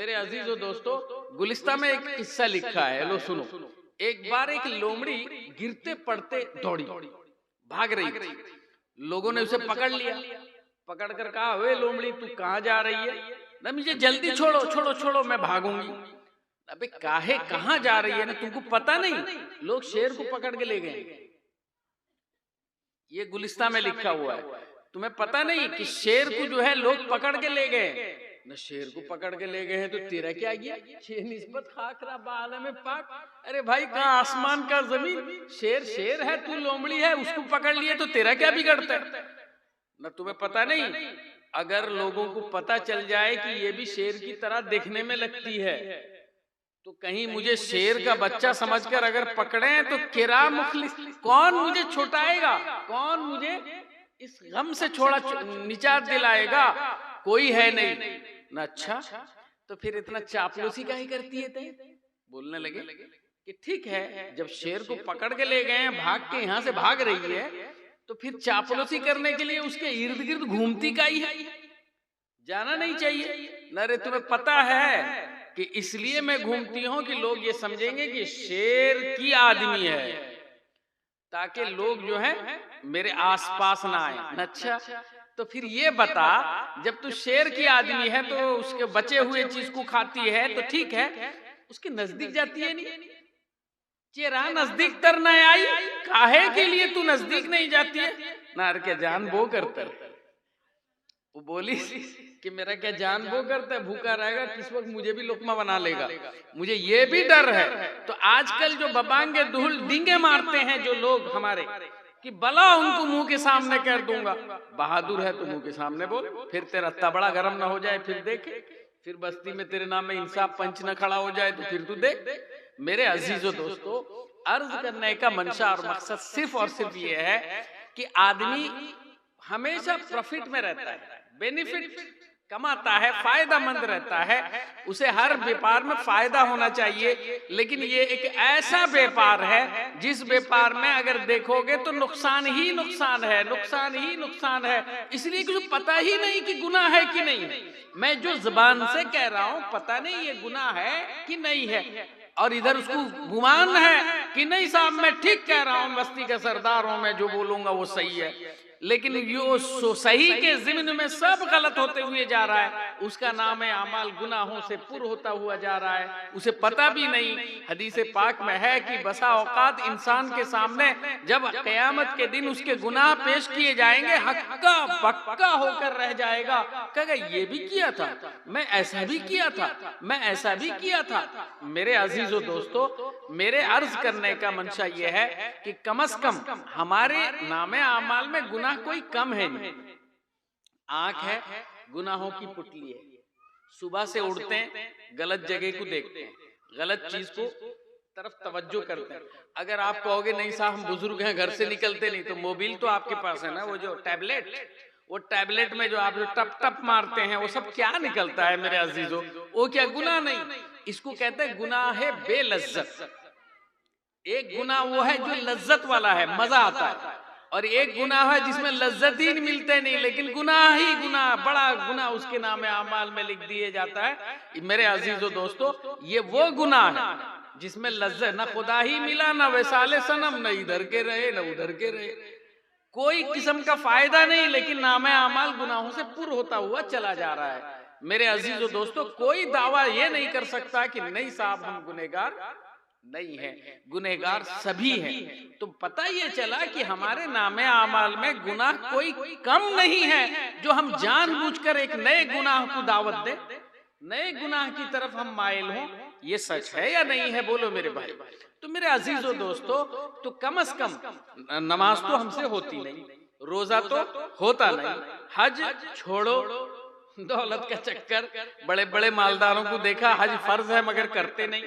मेरे अजीजों दोस्तों, गुलिस्ता में एक किस्सा लिखा है, लो सुनो। एक बार एक लोमड़ी गिरते पड़ते दौड़ी, भाग रही थी। लोगों ने उसे पकड़ लिया, पकड़ कर कहा, वे लोमड़ी तू कहाँ जा रही है? ना मुझे जल्दी छोड़ो छोड़ो छोड़ो, मैं भागूंगी। अबे काहे कहाँ जा रही है ना, तुमको पता नहीं? लोग शेर को पकड़ के ले गए। ये गुलिस्ता में लिखा हुआ है। तुम्हें पता नहीं कि शेर को जो है लोग पकड़ के ले गए न? शेर को पकड़ के ले गए हैं तो तेरा क्या गया? शेर निस्बत खाकरा बाल में पाक। अरे भाई कहाँ आसमान का जमीन, शेर शेर है, तू लोमड़ी है, उसको पकड़ लिए तो तेरा क्या बिगड़ता है? न तुम्हें पता नहीं, अगर लोगों को पता चल जाए कि ये भी शेर की तरह देखने में लगती है तो कहीं मुझे शेर का बच्चा समझकर अगर पकड़े तो किरा मुखलिस, कौन मुझे छुटाएगा? कौन मुझे इस गम से छोड़ा निजात दिलाएगा? कोई है नहीं ना। अच्छा तो फिर इतना चापलूसी काहे करती है? बोलने लगे कि ठीक है, जब शेर को पकड़ के ले गए हैं, भाग के यहाँ से भाग रही है, तो फिर चापलूसी करने के लिए उसके इर्द गिर्द घूमती काई है? जाना नहीं चाहिए न रे? तुम्हें पता है कि इसलिए मैं घूमती हूं कि लोग ये समझेंगे कि शेर की आदमी है, ताकि लोग जो है मेरे आसपास ना आए। अच्छा तो फिर ये बता, जब तू शेर की आदमी है तो उसके बचे हुए चीज को खाती है तो ठीक है, उसके नजदीक जाती है नहीं? चेरा नजदीक तर न आई, काहे के लिए तू नजदीक नहीं जाती है? नार के जान वो करता है। वो बोली कि मेरा क्या जान वो करता है, भूखा रहेगा किस वक्त मुझे भी लुकमा बना लेगा, मुझे ये भी डर है। तो आजकल जो बबांगे धूल डींगे मारते हैं जो लोग हमारे, कि भला उनको मुंह के सामने कर दूंगा। बहादुर है तो मुंह के सामने बोल, फिर तेरा तबड़ा गर्म ना हो जाए, फिर देखे, फिर बस्ती में तेरे नाम में इंसाफ पंच न खड़ा हो जाए तो फिर तू देख। मेरे अजीजों दोस्तों, अर्ज करने का मंशा और मकसद सिर्फ और सिर्फ ये है कि आदमी हमेशा प्रॉफिट में रहता है, बेनिफिट कमाता है, फायदा मंद रहता है, उसे हर व्यापार में फायदा होना चाहिए। लेकिन ये एक ऐसा व्यापार है जिस व्यापार में अगर देखोगे तो नुकसान ही नुकसान है, नुकसान ही नुकसान है। इसलिए कि पता ही नहीं कि गुनाह है कि नहीं है। मैं जो जुबान से कह रहा हूं पता नहीं ये गुनाह है कि नहीं है, और इधर उसको गुमान है कि नहीं साहब मैं ठीक कह रहा हूं, बस्ती का सरदार हूं, मैं जो बोलूंगा वो सही है। लेकिन यो सही के ज़िम्न में सब गलत होते हुए जा रहा है, उसका नाम है अमाल गुनाहों से पुर होता हुआ जा रहा है, उसे पता भी नहीं। हदीस पाक में है कि बसा औकात इंसान के सामने जब क़यामत के दिन उसके गुनाह पेश किए जाएंगे, हक्का बक्का होकर रह जाएगा, कहेगा ये भी किया था, मैं ऐसा भी किया था, मैं ऐसा भी किया था। मेरे अजीजों दोस्तों, मेरे अर्ज करने का मंशा ये है कि कम से कम हमारे नामे आमाल में गुनाह कोई कम है नहीं। आंख है, गुनाहों की पुतली है, सुबह से उठते हैं, गलत जगह को देखते हैं, गलत चीज को तरफ तवज्जो करते हैं। अगर आप कहोगे नहीं साहब हम बुजुर्ग हैं, घर से निकलते नहीं, तो मोबाइल तो आपके पास है ना, वो जो टैबलेट, वो टैबलेट में जो आप जो टप टप मारते हैं वो सब क्या निकलता है मेरे अजीजों? वो क्या गुनाह नहीं? इसको कहते हैं गुनाह है बेलज्जत। एक गुनाह वो है जो लज्जत वाला है, मजा आता है, और एक गुनाह है जिसमें लज्जत ही मिलते नहीं, लेकिन गुनाह ही गुनाह, बड़ा गुनाह उसके नाम आमाल में लिख दिए जाता है। मेरे अजीजों दोस्तों, ये वो गुनाह है जिसमें लज्जत, ना खुदा ही मिला, ना वैसाले सनम, न इधर के रहे न उधर के रहे, कोई किस्म का फायदा नहीं, लेकिन नाम आमाल गुनाहों से पुर होता हुआ चला जा रहा है। मेरे अजीजों दोस्तों, कोई दावा ये नहीं कर सकता कि नहीं साहब हम गुनहगार नहीं है, गुनहगार सभी हैं। तो पता ये चला कि हमारे नामे आमाल में गुनाह कोई कम नहीं है, जो हम जानबूझकर एक नए गुनाह को दावत दे, नए गुनाह की तरफ हम माइल हों। ये सच है या नहीं है? बोलो मेरे भाई। तो मेरे अजीजों दोस्तों, तो कम से कम नमाज तो हमसे होती नहीं, रोजा तो होता नहीं, हज छोड़ो, दौलत का चक्कर, बड़े बड़े मालदारों को देखा हज फर्ज है मगर करते नहीं,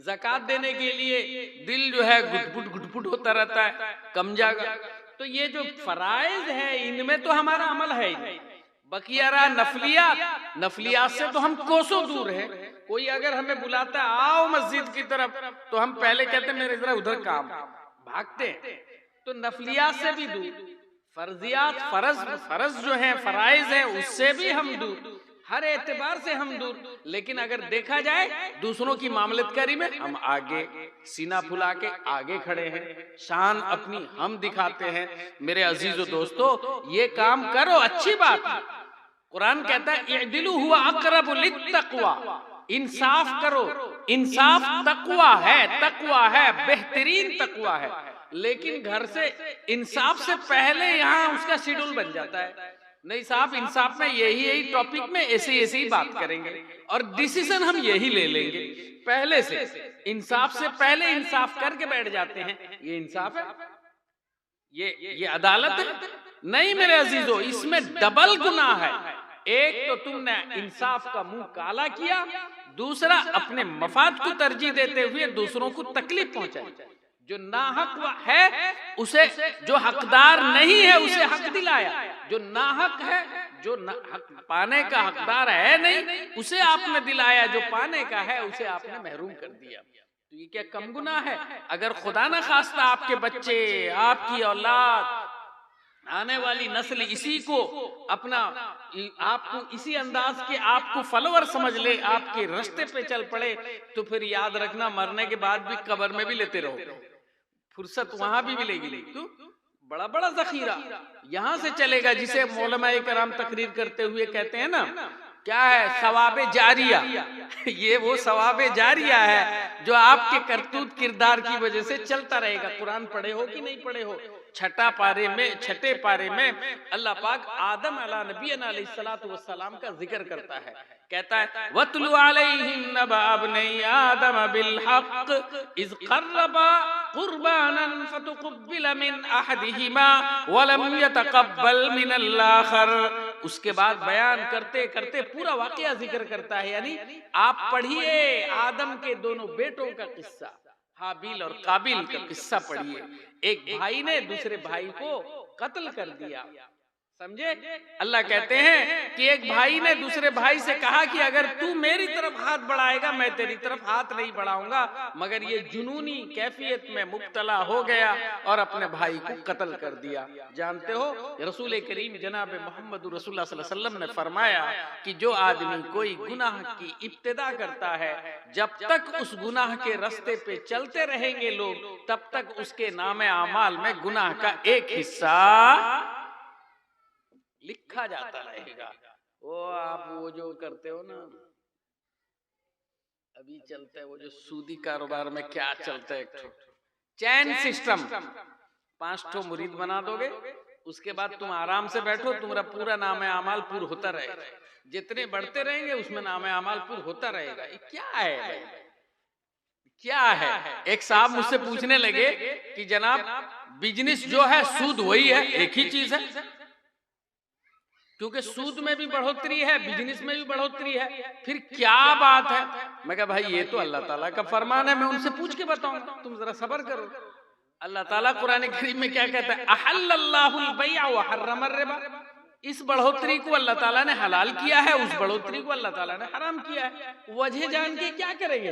ज़कात देने के लिए दिल जो है घुटपुट घुटपुट होता रहता है, कम जाएगा। तो ये जो फराइज है इनमें तो हमारा अमल है ही नहीं। बकिया रहा नफलियात, नफलियात से तो हम कोसों दूर है। कोई अगर हमें बुलाता है आओ मस्जिद की तरफ, तो हम पहले कहते हैं मेरे जरा उधर काम, भागते हैं। तो नफलियात से भी दूर, फर्जियात फर्ज जो है फराइज है उससे भी हम दूर। हर एतबार से हम दूर, लेकिन अगर देखा जाए दूसरों की मामलतकारी में हम आगे, सीना फुला के आगे खड़े हैं, शान अपनी हम दिखाते हैं। मेरे अजीजों दोस्तों, ये काम करो, अच्छी बात। कुरान कहता है इअदिलू हुवा अक़रबु लित्तक़वा, इंसाफ करो। इंसाफ तकवा है, बेहतरीन तकवा है। लेकिन घर से इंसाफ से पहले यहाँ उसका शेड्यूल बन जाता है, नहीं साहब इंसाफ में यही टॉपिक में ऐसे ही बात करेंगे और डिसीजन हम यही ले लेंगे पहले से। इंसाफ से पहले इंसाफ करके बैठ जाते हैं। ये इंसाफ है? ये अदालत है? नहीं मेरे अजीजों, इसमें डबल गुनाह है। एक तो तुमने इंसाफ का मुंह काला किया, दूसरा अपने मफाद को तरजीह देते हुए दूसरों को तकलीफ पहुंचाई। जो नाहक है उसे, जो हकदार नहीं है उसे हक दिलाया। जो नाहक है, जो हक पाने का हकदार है नहीं, उसे आपने दिलाया। जो पाने का है उसे आपने महरूम कर दिया। तो ये क्या कम गुनाह है? अगर खुदा ना खास्ता आपके बच्चे, आपकी औलाद, आने वाली नस्ल इसी को अपना, आपको इसी अंदाज के आपको फॉलोअर समझ ले, आपके रास्ते पे चल पड़े, तो फिर याद रखना मरने के बाद भी कब्र में भी लेते रहो, फुर्सत वहां भी मिलेगी। तो बड़ा बड़ा जखीरा यहां से चलेगा, जिसे मौलमाए कराम तकरीर करते हुए कहते हैं ना, क्या है? सवाबे जारिया। ये वो सवाबे जारिया है जो आपके करतूत किरदार की वजह से चलता रहेगा। कुरान पढ़े हो कि नहीं पढ़े हो, छठे पारे में अल्लाह पाक आदम अला नबीना अलैहिस्सलातु वस्सलाम का जिक्र करता है। कहता है वतलु अलैहिम नबा इब्नी आदम बिल हक इज़ क़र्रबा क़ुरबानन फतुक़ब्बिल मिन अहदिहिमा व लम यतक़ब्बल मिनल आखर। उसके बाद बयान करते करते पूरा वाकया जिक्र करता है। यानी आप पढ़िए आदम के दोनों बेटों का किस्सा, हाबिल और काबिल का किस्सा पढ़िए। एक भाई ने दूसरे भाई को कत्ल कर दिया, समझे? अल्लाह कहते हैं कि एक भाई ने दूसरे भाई से कहा कि अगर तू मेरी तरफ हाथ बढ़ाएगा मैं तेरी तरफ हाथ नहीं बढ़ाऊंगा, मगर ये जुनूनी कैफियत में मुब्तला हो गया और अपने भाई को कत्ल कर दिया। जानते हो रसूल करीम जनाब मोहम्मद रसूलुल्लाह सल्लल्लाहु अलैहि वसल्लम ने फरमाया कि जो आदमी कोई गुनाह की इब्तिदा करता है, जब तक उस गुनाह के रास्ते पे चलते रहेंगे लोग, तब तक उसके नामे आमाल में गुनाह का एक हिस्सा लिखा जाता रहेगा। वो आप वो जो करते हो ना, अभी चलते है वो जो सूदी कारोबार में क्या चलता है, चैन सिस्टम। 5 मुरीद बना दोगे, उसके बाद तुम आराम से बैठो, तुम्हारा पूरा नामे आमाल पूरा होता रहेगा। जितने बढ़ते रहेंगे उसमें नामे आमाल पूरा होता रहेगा। ये क्या है? क्या है? एक साहब मुझसे पूछने लगे कि जनाब बिजनेस जो है सूद वही है, एक ही चीज है? क्योंकि सूद में भी बढ़ोतरी है, बिजनेस में भी बढ़ोतरी है, फिर क्या बात है? मैं कहा भाई ये तो अल्लाह ताला का फरमान है, मैं उनसे पूछ के बताऊंगा, तुम जरा सब्र करो। अल्लाह ताला कुरान करीम में क्या कहता है? अहल्लल्लाहुल बैअ व हर्रमर रिबा। इस बढ़ोतरी को अल्लाह ताला ने हलाल किया है, उस बढ़ोतरी को अल्लाह ताला ने हराम किया है। वजह जान के क्या करेंगे?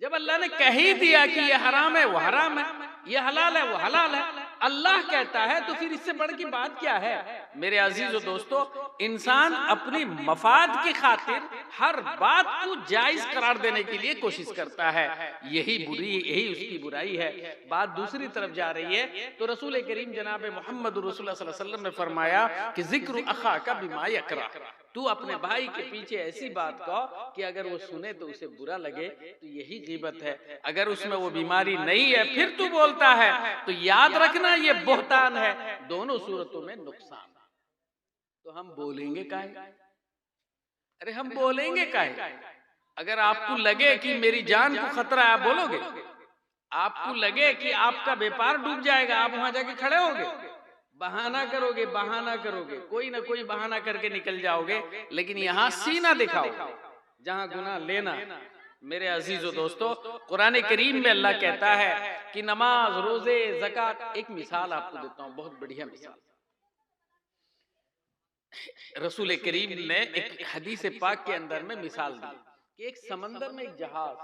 जब अल्लाह ने कह ही दिया कि ये हराम है वो हराम है, ये हलाल है वो हलाल है, अल्लाह कहता है, तो फिर इससे बड़ की बात क्या है? मेरे अजीजों दोस्तों, इंसान अपनी मफाद की खातिर हर बात को जायज करार देने के लिए कोशिश करता है। यही उसकी बुराई है। बात दूसरी तरफ जा रही है तो रसूल करीम जनाब मोहम्मद रसूलुल्लाह सल्लल्लाहु अलैहि वसल्लम ने फरमाया कि जिक्र अखा का बिमा यकरा, तू अपने भाई के पीछे ऐसी बात कहो कि अगर वो सुने तो उसे बुरा लगे, तो यही गीबत है। अगर उसमें वो बीमारी नहीं है फिर तू बोलता है, तो याद रखना ये बोहतान है। दोनों सूरतों में नुकसान। तो हम बोलेंगे काहे? अरे हम बोलेंगे काहे? अगर आपको लगे कि मेरी जान को खतरा है, आप बोलोगे? आपको लगे कि आपका व्यापार डूब जाएगा, आप वहां जाके खड़े होगे? बहाना करोगे, कोई ना कोई बहाना करके निकल जाओगे, लेकिन यहाँ सीना दिखाओ जहाँ गुनाह लेना। मेरे अजीजों दोस्तों, कुरान करीम में अल्लाह कहता है कि नमाज, रोजे, ज़कात। एक मिसाल आपको देता हूँ, बहुत बढ़िया मिसाल। रसूल करीम ने एक हदीस पाक के अंदर में मिसाल दी कि एक समंदर में एक जहाज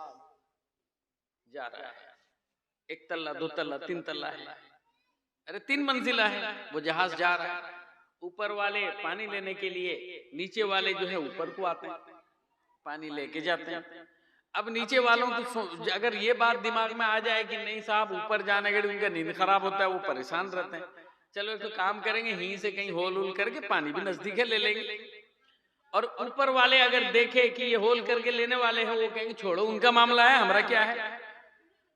जा रहा है, 1 तल्ला 2 तल्ला 3 तल्ला है, अरे 3 मंजिला है, वो जहाज जा रहा है। ऊपर वाले पानी लेने के लिए नीचे वाले जो है ऊपर को आते हैं, पानी लेके जाते हैं। अब नीचे वालों को अगर ये बात दिमाग में आ जाए कि नहीं साहब ऊपर जाने के उनका नींद खराब होता है, वो परेशान रहते हैं, चलो एक तो काम करेंगे यहीं से कहीं होल होल करके पानी भी नजदीक है ले लेंगे। और ऊपर वाले अगर देखे कि ये होल करके लेने वाले हैं, वो कहेंगे छोड़ो उनका मामला है, हमारा क्या है।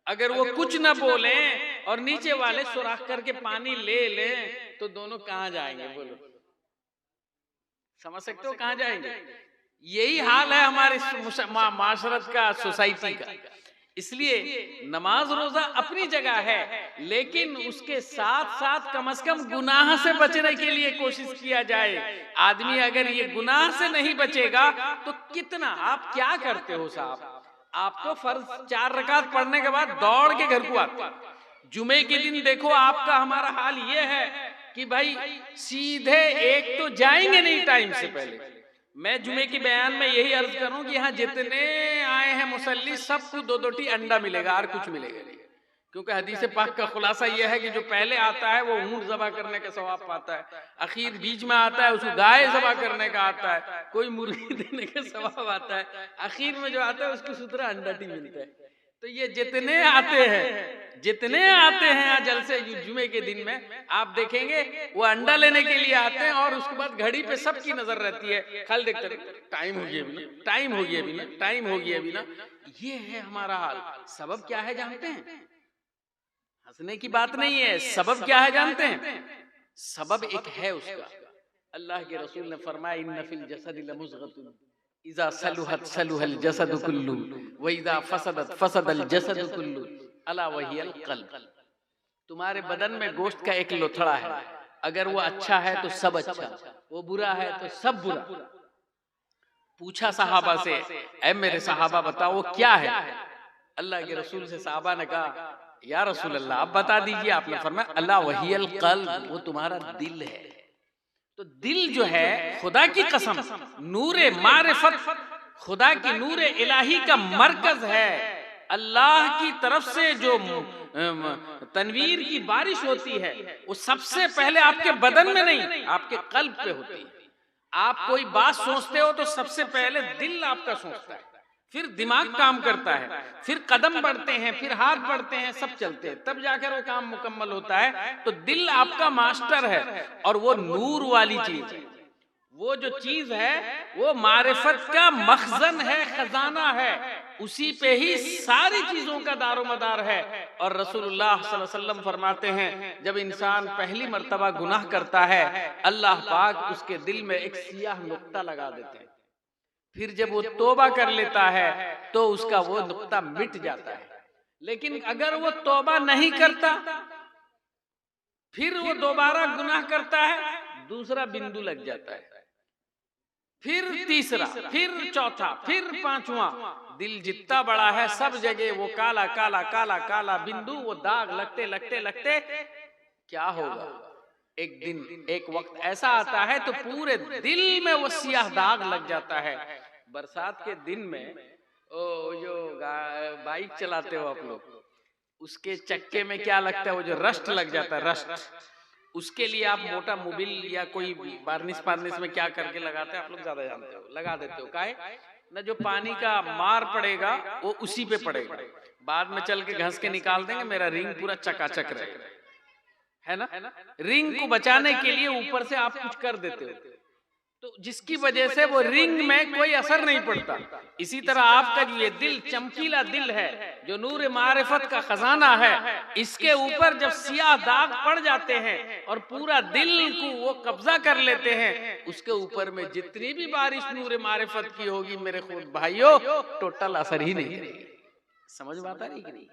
अगर वो कुछ ना बोले और नीचे वाले सुराख करके पानी ले ले तो दोनों कहां जाएंगे बोलो, समझ सकते हो कहां जाएंगे। यही हाल है हमारे माशरत का, सोसाइटी का। इसलिए नमाज रोजा अपनी जगह है, लेकिन उसके साथ साथ कम से कम गुनाह से बचने के लिए कोशिश किया जाए। आदमी अगर ये गुनाह से नहीं बचेगा तो कितना, आप क्या करते हो साहब, आप तो फर्ज 4 रकात पढ़ने के बाद दौड़ के घर को आते। जुमे के दिन देखो आपका हमारा हाल ये है कि भाई सीधे एक तो जाएंगे नहीं टाइम से पहले। मैं जुमे के बयान में यही अर्ज करूं कि यहाँ जितने आए हैं मुसल्ली सबको 2-2 टी अंडा मिलेगा और कुछ मिलेगा नहीं, क्योंकि हदीस पाक का खुलासा यह है कि जो पहले आता है वो ऊंट ज़बा करने का सवाब पाता है, अखीर बीच में आता है उसको गाय ज़बा करने का आता है, कोई मुर्गी देने का सवाब आता है, अखीर में जो आता है उसको सुतरा अंडा टी मिलता है। तो ये जितने आते हैं आज जलसे जुमे के दिन में आप देखेंगे वो अंडा लेने के लिए आते हैं और उसके बाद घड़ी पे सबकी नजर रहती है, खाली देखते टाइम हो गया अभी ना, टाइम हो गया अभी ना, टाइम हो गया अभी ना। ये है हमारा हाल। सबब क्या है जानते हैं? हंसने की बात नहीं है। सबब क्या है जानते हैं? सबब एक है उसका, अल्लाह के रसूल ने फरमाया इन्ना फिल जसदि लमुज़गतुन इज़ा सलुहत सलुहल जसदु कुल्लु व इज़ा फसदत फसदल जसदु कुल्लु अला वहियल क़ल्ब। तुम्हारे बदन में गोश्त का एक लोथड़ा है, अगर वो अच्छा है तो सब अच्छा, वो बुरा है तो सब बुरा। पूछा सहाबा से, ऐ मेरे सहाबा बताओ वो क्या है? अल्लाह के रसूल से सहाबा ने कहा या रसूल अल्लाह आप बता दीजिए। आपने फरमाया अल्लाह वहियल क़ल्ब, वो तुम्हारा दिल है। तो दिल जो है खुदा की कसम नूरे मारिफत, खुदा की नूरे इलाही का मरकज है। अल्लाह की तरफ से जो तनवीर की बारिश होती है वो सबसे पहले आपके बदन में नहीं, आपके कल्ब पे होती है। आप कोई बात सोचते हो तो सबसे पहले दिल आपका सोचता है, फिर दिमाग काम करता है, फिर कदम बढ़ते हैं, फिर हाथ बढ़ते हैं, सब चलते हैं, तब जाकर वो काम मुकम्मल होता है। तो दिल आपका मास्टर है और वो नूर वाली चीज है। वो जो चीज है वो मारिफत का मखजन है, खजाना है, उसी पे ही सारी चीजों का दारोमदार है। और रसूलुल्लाह सल्लल्लाहु अलैहि वसल्लम फरमाते हैं जब इंसान पहली मर्तबा गुनाह करता है अल्लाह पाक उसके दिल में एक सियाह नुक्ता लगा देते हैं, फिर जब वो तौबा कर लेता है तो उसका वो नुक्ता मिट जाता है। लेकिन अगर वो तौबा नहीं करता, फिर वो दोबारा गुनाह करता है, दूसरा बिंदु लग जाता है, फिर तीसरा, फिर चौथा, फिर पांचवा। दिल जितना बड़ा है सब जगह वो काला काला काला काला बिंदु, वो दाग लगते लगते लगते क्या होगा? एक दिन एक वक्त ऐसा आता है तो पूरे दिल में वो सियाह दाग लग जाता है। बरसात के दिन में जो बाइक चलाते हो आप लोग, उसके चक्के में क्या लगता है? वो जो रस्ट लग जाता है, रस्ट। उसके लिए आप मोटा मोबिल या कोई बार्निश पार्निश में क्या करके लगाते हैं आप लोग ज्यादा जानते हो, लगा देते हो। काहे ना जो पानी का मार पड़ेगा वो उसी पे पड़ेगा, बाद में चल के घस के निकाल देंगे, मेरा रिंग पूरा चकाचक रहेगा, है ना। रिंग को बचाने के लिए ऊपर से आप कुछ कर देते हो, तो जिसकी वजह से वो रिंग में कोई असर नहीं पड़ता। इसी तरह आपका जो ये दिल चमकीला दिल है, जो नूर मारिफत का खजाना है, इसके ऊपर जब सियाह दाग पड़ जाते हैं और पूरा दिल को वो कब्जा कर लेते हैं, उसके ऊपर में जितनी भी बारिश नूर मारिफत की होगी मेरे खुद भाइयों, टोटल असर ही नहीं करेगी। समझ में आता नहीं कि नहीं?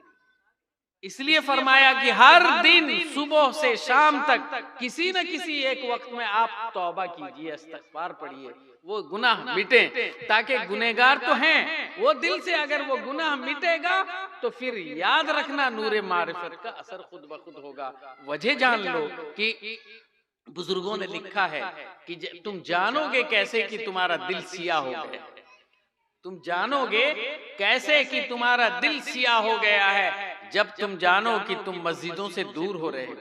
इसलिए फरमाया कि हर दिन सुबह से शाम तक किसी न किसी एक वक्त में आप तौबा कीजिए, इस्तिग़फ़ार पढ़िए, वो गुनाह मिटे। ताकि गुनहगार तो हैं, वो दिल से अगर वो गुनाह मिटेगा तो फिर याद रखना नूरे मारिफत का असर खुद ब खुद होगा। वजह जान लो कि बुजुर्गों ने लिखा है कि तुम जानोगे कैसे कि तुम्हारा दिल सियाह हो गया, तुम जानोगे कैसे कि तुम्हारा दिल सियाह हो गया है जब तुम जानो कि तुम मस्जिदों से दूर हो रहे हो,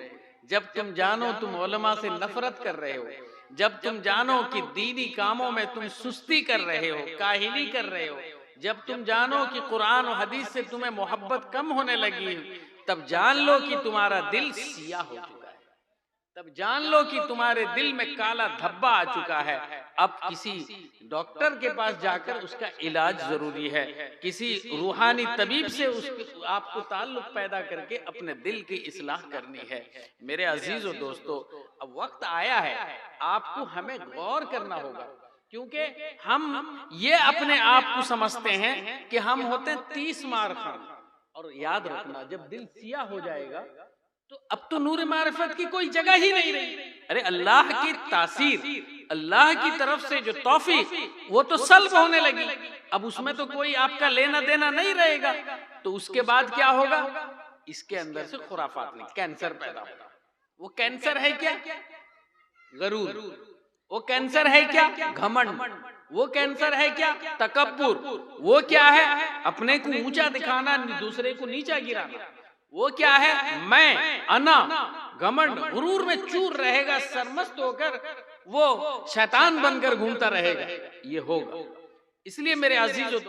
जब तुम जानो तुम उलमा से नफरत कर रहे हो, जब तुम जानो कि दीनी कामों में तुम सुस्ती कर रहे हो, काहिली कर रहे हो, जब तुम जानो कि कुरान और हदीस से तुम्हें मोहब्बत कम होने लगी, तब जान लो कि तुम्हारा दिल सियाह हो चुका है, तब जान लो कि तुम्हारे दिल में काला धब्बा आ चुका है। अब किसी डॉक्टर के पास जाकर उसका इलाज जरूरी है, किसी रूहानी तबीब से आपको ताल्लुक पैदा करके अपने दिल की इस्लाह करनी है। मेरे अजीज और दोस्तों, अब वक्त आया है, आपको हमें गौर करना होगा, क्योंकि हम ये अपने आप को समझते हैं कि हम होते 30 मार खान। और याद रखना, जब दिल सियाह हो जाएगा तो अब तो नूर मारिफत की कोई जगह ही नहीं रही। अरे अल्लाह की तासीर, अल्लाह की तरफ से जो तौफीक, वो तो सल्ब होने लगी, अब उसमें तो कोई आपका लेना देना नहीं रहेगा। तो उसके बाद क्या होगा? इसके अंदर से खुराफात नहीं, कैंसर पैदा होगा। वो कैंसर है क्या? गरूर। वो कैंसर है क्या? घमंड। वो कैंसर है क्या? तकब्बुर। वो क्या है? अपने को ऊंचा दिखाना, दूसरे को नीचा गिराना। वो क्या है? मैं, अना, घमंड, गुरूर में चूर रहेगा, सरमस्त होकर वो शैतान बनकर घूमता रहेगा। ये होगा। इसलिए मेरे अजीजों